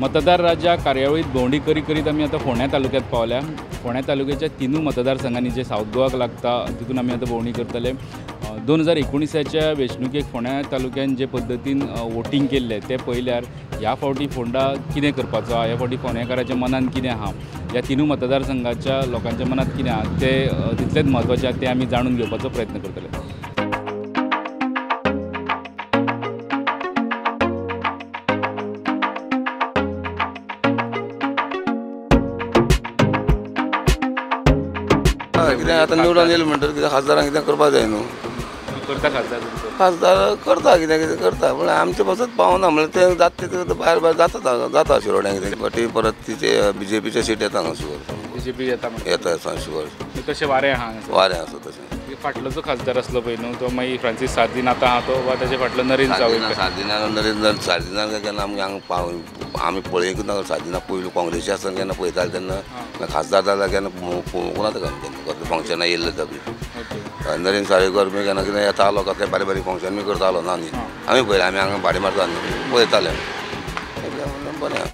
मतदार राजा कार्यावळीत भोंवडी करीत आमी आतां फोंड्या तालुक्यांत पावल्या। फोंड्या तालुक्याच्या तिनूय मतदारसंघांनी जे सावथ गोवाक लागता तितून आमी आतां भोंवडी करतले। 2019च्या वेंचणुकेक फोंड्या तालुक्यान जे पद्दतीन वोटींग केल्लें ते पळयल्यार ह्या फावटी फोंडा कितें करपाचो आहा, ह्या फावटी फोंड्याकाराच्या मनान कितें आहा, ह्या तिनूय मतदारसंघाच्या लोकांच्या मनात कितें आहा ते तितलेंच म्हत्वाचें आहा ते आमी जाणून घेवपाचो प्रयत्न करतले। कितें आतां निवडून येयलें म्हणटकीर कितें खासदारांक कितें करपाक जाय न्हू। करता खासदार करता कितें करता पूण आमचे पासत पावना म्हणल्यार ते जाता ते भायर जाता शिरोड्यांक कितें फाटी परत तिचे BJPचे सीट येता हांगा शुवर BJP येता शुवर तशें वारें आसा तशें। फाटलो जो खासदार आसलो पळय न्हू तो मागीर फ्रांसीस सार्दिन आतां आहा तो वा ताचे फाटलो नरेंद्र चावडेकर। सार्दिनाक केन्ना आमी पळयकूच ना। सार्दिनाक पयलू काँग्रेसी आसतना केन्ना पळयताले तेन्ना खासदार जाल्यार केन्ना पळोवंक ना ताका फंक्शनां येयल्ले तबी। नरेंद्र चावडेकर बी केन्ना कितें येतालो कसलें बारीक बारीक फंक्शन बी करतालो ना न्ही आमी पळयलें आमी हांगा भाडी मारता न्ही पळयताले बरें।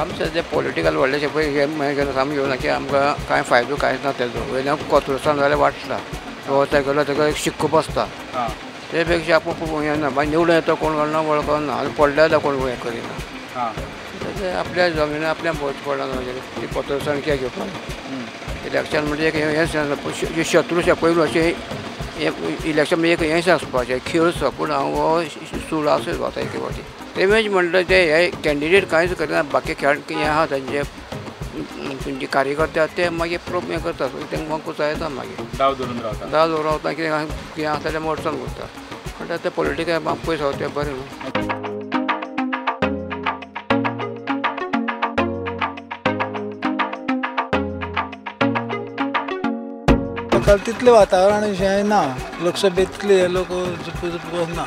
आमचे जे पॉलिटिकल व्हडलेशे पळय हे आमी घेवना की आमकां कांय फायदो कांयच ना तेजो। वयल्यान कोथरूसान जाल्यार वाडटा तो गेलो ताका एक शिक्को बसता ते पेक्षा आपूण खूब हें ना मागीर निवडून येता कोण कळना वळखना आनी पडले जाल्यार कोण हें करिना तेजे आपल्या जमीन आपल्या भोंवती पडना ती कोथरूसान कित्याक घेवपाक। इलेक्शन म्हणजे एक हें शत्रूशे पयलू अशें इलेक्शन म्हणजे एक हेंशें आसपाचें खेळ सो पूण हांव हो सूड आसूं वता एक फावटी तेवेच म्हणटा ते हे कॅन्डिडेट कांयच करना बाकी खेळ हें आहा तांचे तुमचे कार्यकर्ते आहा ते मागीर हें करता तांकां कुसा येता मागीर दाव धरून रावता कितें आसा तें मोडसान करता म्हणटा ते पॉलिटिकल पयस ते बरें न्हू। तितलें वातावरण अशें ना लोकसभेत तितले लोक ना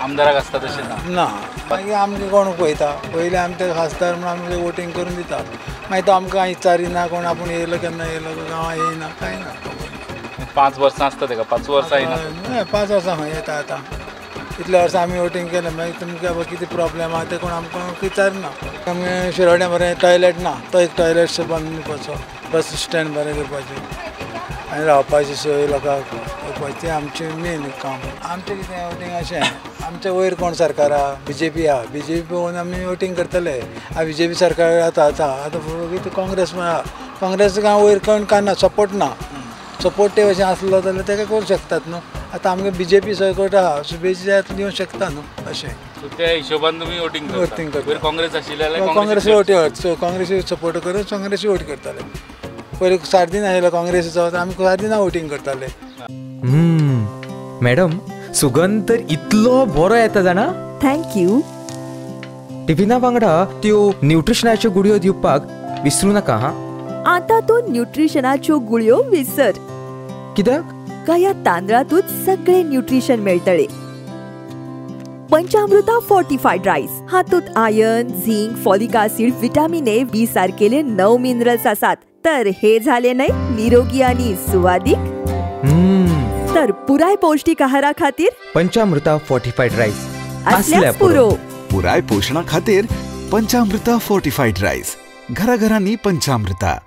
आमदाराक आसता तशें ना मागीर आमकां कोण पळयता पयलीं आमी ते खासदार म्हणून आमकां वोटींग करून दिता मागीर तो आमकां विचारिना कोण आपूण येयलो केन्ना येयलो गांवां येयना कांय ना। 5 वर्सां आसता तेका 5 वर्सां येयना 5 वर्सां खंय येता आतां इतल्या वर्सां आमी वोटींग केलें मागीर तुमकां बाबा कितें प्रॉब्लेम आहा तें कोण आमकां विचारना। आमगे शिरोड्या बरें टॉयलेट ना तो एक टॉयलेट बांदून दिवपाचो बस स्टँड बरें करपाचें आनी रावपाची सोय लोकांक करपाची आमचें मेन काम। आमचें कितें वोटींग अशें आमच्या वयर कोण सरकार आहा BJP आहा BJP पळोवन आमी वोटींग करतले। BJP सरकार आतां कितें काँग्रेस आहा काँग्रेस वयर कोण काय ना सपोर्ट ना सपोर्ट ते अशें आसलो जाल्यार ताका करूं शकतात न्हू। आतां आमगे BJP सपोर्ट आहा सुबेज दिवंक शकता न्हू अशें त्या हिशोबान तुमी वोटींग करता। काँग्रेस आशिल्ले जाल्यार काँग्रेस काँग्रेसी सपोर्ट करून काँग्रेसी वोट करताले। पयलीं सार्दिन आशिल्लो काँग्रेसीचो आमी सार्दिना वोटींग करताले। मॅडम सुगंध तर इतलो बरो येता जाणा थँक्यू। टिफिना वांगडा त्यो न्यूट्रिशनाच्यो गुळयो दिवपाक विसरू नाका हा। आता तो न्यूट्रिशनाच्यो गुळयो विसर कित्याक का ह्या तांदळातूच सगळे न्यूट्रिशन मेळटले। पंचामृता फोर्टिफाईड राईस हातूंत iron zinc folic acid vitamin A B सारकेले 9 minerals आसात तर हे झाले नाही निरोगी आणि सुवादिक तर पुराय पौष्टिक आहारा खातीर पंचामृता फोर्टिफाईड राईस असल्यास पुरो पुराय पोषणा खातीर पंचामृता फोर्टिफाईड राईस घराघरांनी पंचामृता।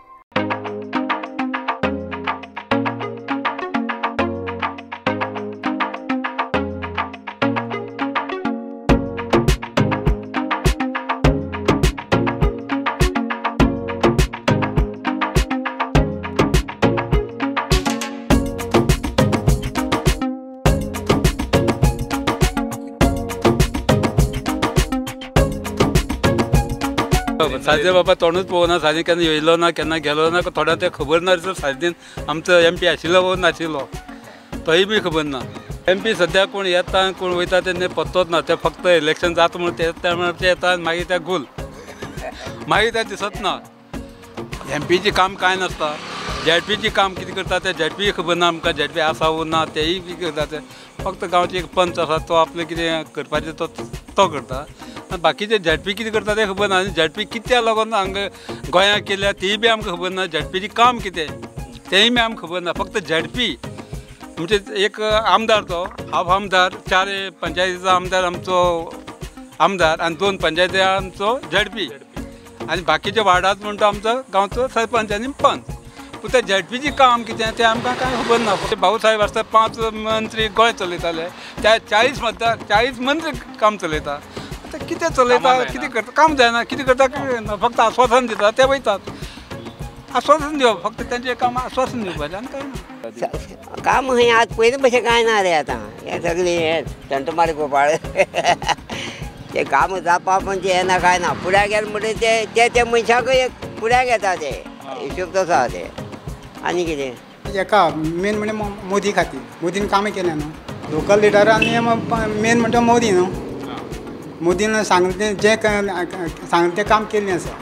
साजे बाबा तोंडूच पळोवना साजे केन्ना येयलो ना केन्ना गेलो ना थोड्या ते खबर ना साजेन आमचो MP आशिल्लो वो नाशिल्लो तोय बी खबर ना। MP सद्या कोण येता कोण वयता तेन्ना पत्तोच ना ते फक्त इलेक्शन जाता म्हणून ते टायमार येता मागीर ते गोल मागीर ते दिसत ना। MPची काम कांय नासता ZPची काम कितें करता ते ZP खबर ना आमकां, ZP आसा वो ना तेय बी करता ते. फक्त गांवचे एक पंच आसा तो आपले कितें करपाचें तो करता. आनी बाकीचे ZP कितें करता ते खबर ना. आनी ZP कित्या लागून हांगा गोंयांत केल्या तेय बी आमकां खबर ना. ZPची काम कितें तेय बी आमकां खबर ना. फक्त ZP म्हणजे एक आमदार तो हाफ आमदार, 4 पंचायतीचो आमदार आमचो आमदार आनी 2 पंचायती आमचो ZP आनी बाकीचे वार्डांत म्हणटा आमचो गांवचो सरपंच आनी पंच. पूण ते ZPची काम कितें तें आमकां कांय खबर ना. भाऊ साहेब आसता 5 मंत्री गोंय चलयताले, त्या 40 मतदार 40 मंत्री काम चलयता. आतां कितें चलयता, कितें करता, काम जायना, कितें करता फक्त आश्वासन दिता ते वयतात. आश्वासन दिवप फक्त तेंचें काम आश्वासन दिवपाचें आनी कांय ना. काम खंय आतां पयलीं भशेन कांय ना रे आतां. हे सगळें हे टंटमारी गोपाळ ते काम जावपा म्हणजे येना कांय ना. फुड्याक गेले म्हणटकीर ते मनशाक एक फुड्याक येता ते हिशोब तसो आसा ते. आनी कितें एका मेन म्हणजे मोदी खातीर मोदीन कामां केलें न्हू. लोकल लिडर आनी मेन म्हणटा मोदी न्हू. मोदीन सांगलें जें सांगलें तें काम केल्लें आसा.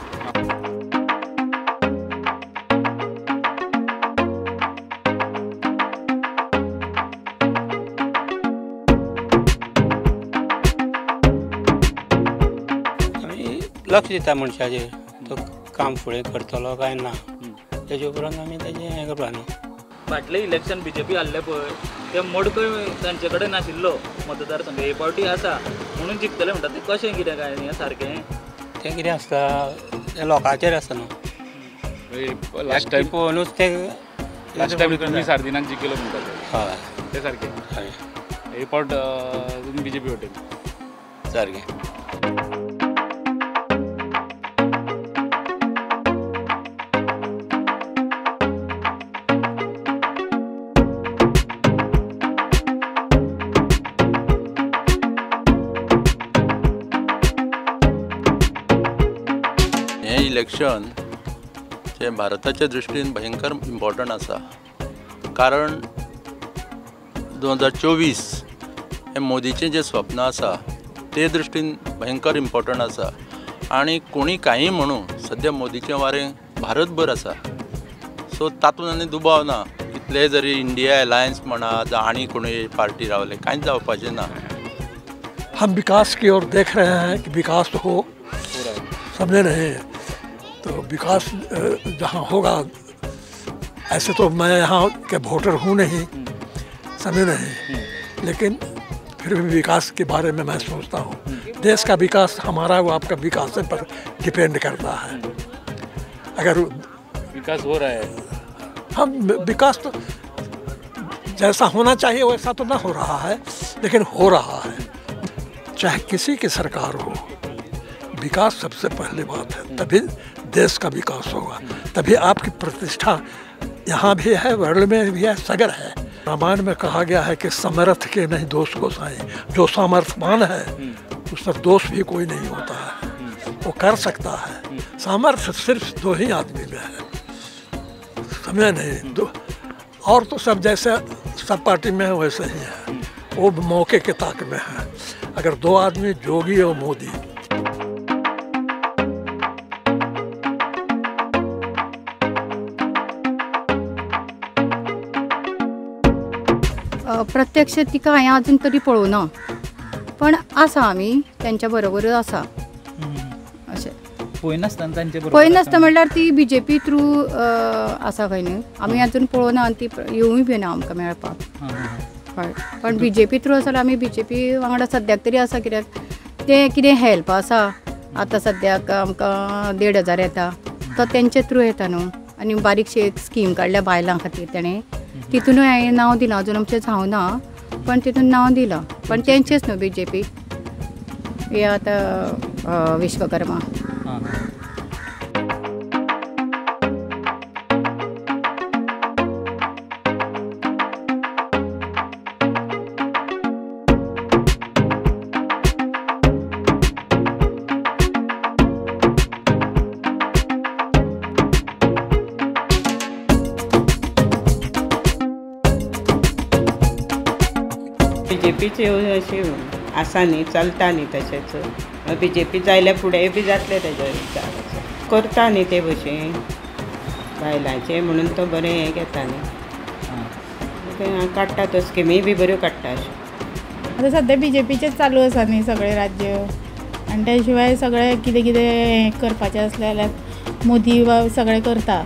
लक्ष दिता मनशाचेर, तो काम फुडें करतलो काय ना तेजे उपरांत आमी तेजें हें करपा न्हू. फाटलें इलेक्शन BJP हारलें पळय ते मडकय तांचे कडेन नाशिल्लो मतदारसंघ. हे पावटी आसा म्हणून जिखतले म्हणटा ते कशें कितें काय हें सारकें तें कितें आसता तें लोकांचेर आसता न्हू. लास्ट टायम पळोवनूच ते लास्ट टायम तुमी सार्दिनाक जिखलो म्हणटा हय तें सारकें. हय हे पावट तुमी BJP वोटींग सारकें. इलेक्शन जे भारताच्या दृश्टीन भयंकर इम्पॉर्टंट आसा. कारण 2024 हे मोदीचें जें स्वप्न आसा ते दृश्टीन भयंकर इम्पॉर्टंट आसा. आनी कोणी कांय म्हणू सद्या मोदीचें वारें भारतभर आसा. सो तातूंत आनी दुबाव ना. कितले जरी इंडिया अलायन्स म्हणा जावं आनी कोणूय पार्टी रावले कांयच जावपाचें ना. हम विकास की ओर देख रहे हैं कि विकास तो हो, समझे नहीं. तो विकास जहाँ होगा, ऐसे तो मैं यहाँ के वोटर हूँ नहीं, समझे नहीं, लेकिन फिर भी विकास के बारे में मैं सोचता हूँ. देश का विकास हमारा वो आपका विकास पर डिपेंड करता है. अगर विकास हो रहा है, हम विकास तो जैसा होना चाहिए वैसा तो ना हो रहा है, लेकिन हो रहा है. चाहे किसी की सरकार हो, विकास सबसे पहली बात है. तभी देश का विकास होगा, तभी आपकी प्रतिष्ठा यहाँ भी है, वर्ल्ड में भी है, सगर है. रामायण में कहा गया है कि समर्थ के नहीं दोष गोसाई. जो सामर्थ्यवान है उस पर दोष भी कोई नहीं होता है, वो कर सकता है. सामर्थ्य सिर्फ 2 ही आदमी में है, समझे नहीं. और तो सब जैसे सब पार्टी में है वैसे ही है, वो मौके के ताक में है. अगर 2 आदमी जोगी और मोदी, प्रत्यक्ष तिका हांवें अजून तरी पळोवना, पण आसा आमी तेंच्या बरोबर आसा. अशें पळयनासतना तांचे बरोबर पळयनासतना म्हणल्यार ती BJP थ्रू आसा खंय न्हय. आमी अजून पळोवना आनी ती येवूय बी ना आमकां मेळपाक. हय, पण BJP थ्रू आसा जाल्यार आमी BJP वांगडा सद्याक तरी आसा. कित्याक ते कितें हेल्प आसा आतां सद्याक आमकां 1,500 येता तो तेंचे थ्रू येता न्हू. आनी बारीकशी एक स्कीम काडल्या बायलां खातीर तेणें, तितूनय हांवें नांव दिलां. अजून आमचें जावना, पण तितून नांव दिलां. पण तेंचेच न्हू BJP हे आतां विश्वकर्मा. BJPचे अशे आसा न्ही, चलता न्ही तशेंच. BJP जायल्या फुडेंय बी जातले तेजे विचार करता न्ही ते भशेन. बायलांचे म्हणून तो बरें हें घेता न्ही काडटा तो स्किमी बी बऱ्यो काडटा अश्यो. आता सध्या BJPचेच चालू आसा न्ही सगळे राज्य आनी त्या शिवाय सगळे कितें कितें हें करपाचें आसलें जाल्यार मोदी सगळें करता.